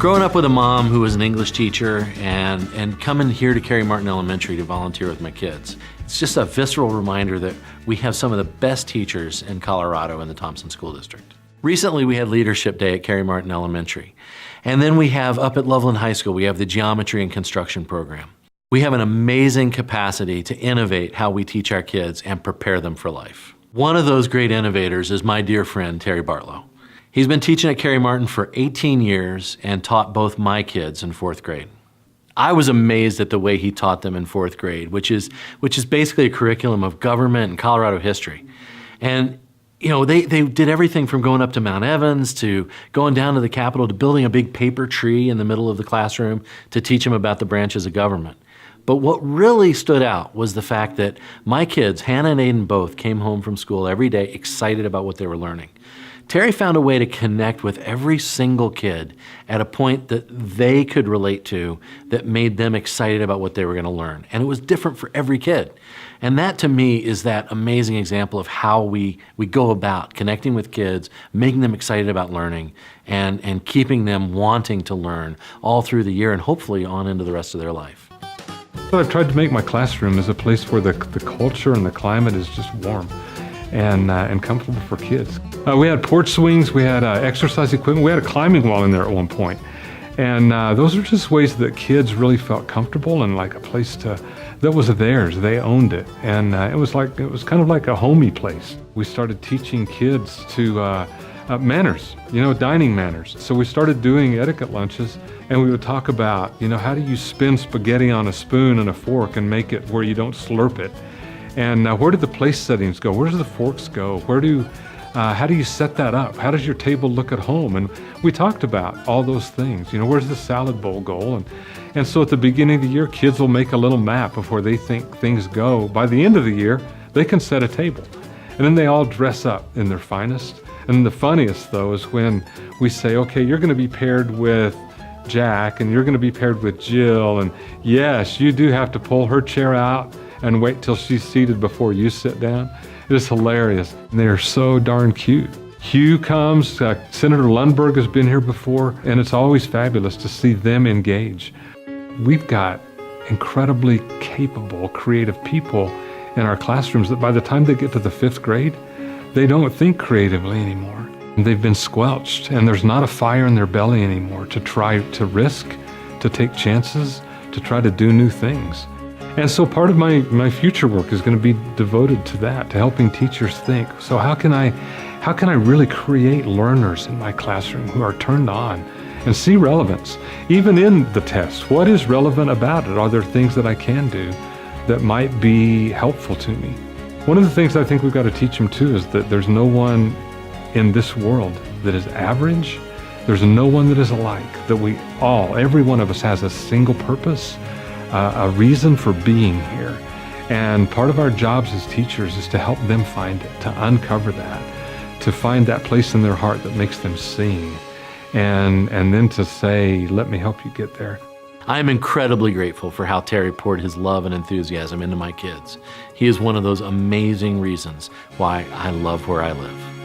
Growing up with a mom who was an English teacher and coming here to Cary Martin Elementary to volunteer with my kids, it's just a visceral reminder that we have some of the best teachers in Colorado in the Thompson School District. Recently we had Leadership Day at Cary Martin Elementary. And then we have up at Loveland High School, we have the Geometry and Construction program. We have an amazing capacity to innovate how we teach our kids and prepare them for life. One of those great innovators is my dear friend, Terry Bartlow. He's been teaching at Cary Martin for 18 years and taught both my kids in 4th grade. I was amazed at the way he taught them in 4th grade, which is basically a curriculum of government and Colorado history. And you know, they did everything from going up to Mount Evans to going down to the Capitol to building a big paper tree in the middle of the classroom to teach them about the branches of government. But what really stood out was the fact that my kids, Hannah and Aiden both, came home from school every day excited about what they were learning. Terry found a way to connect with every single kid at a point that they could relate to that made them excited about what they were going to learn. And it was different for every kid. And that to me is that amazing example of how we go about connecting with kids, making them excited about learning, and keeping them wanting to learn all through the year and hopefully on into the rest of their life. So I've tried to make my classroom as a place where the culture and the climate is just warm and comfortable for kids. We had porch swings, we had exercise equipment, we had a climbing wall in there at one point. And those are just ways that kids really felt comfortable and like a place that was theirs. They owned it, and it was kind of like a homey place. We started teaching kids to manners, dining manners. So we started doing etiquette lunches, and we would talk about, how do you spin spaghetti on a spoon and a fork and make it where you don't slurp it? And where do the place settings go? Where do the forks go? How do you set that up? How does your table look at home? And we talked about all those things. Where's the salad bowl go? And so at the beginning of the year, kids will make a little map of where they think things go. By the end of the year, they can set a table. And then they all dress up in their finest. And the funniest, though, is when we say, okay, you're going to be paired with Jack, and you're going to be paired with Jill. And yes, you do have to pull her chair out and wait till she's seated before you sit down. It is hilarious. And they are so darn cute. Hugh comes, Senator Lundberg has been here before, and it's always fabulous to see them engage. We've got incredibly capable, creative people in our classrooms that by the time they get to the 5th grade, they don't think creatively anymore. They've been squelched, and there's not a fire in their belly anymore to try to risk, to take chances, to try to do new things. And so part of my future work is going to be devoted to that, to helping teachers think. So how can I really create learners in my classroom who are turned on and see relevance, even in the test? What is relevant about it? Are there things that I can do that might be helpful to me? One of the things I think we've got to teach them too is that there's no one in this world that is average. There's no one that is alike, that every one of us has a single purpose, a reason for being here. And part of our jobs as teachers is to help them find it, to uncover that, to find that place in their heart that makes them sing, and then to say, let me help you get there. I am incredibly grateful for how Terry poured his love and enthusiasm into my kids. He is one of those amazing reasons why I love where I live.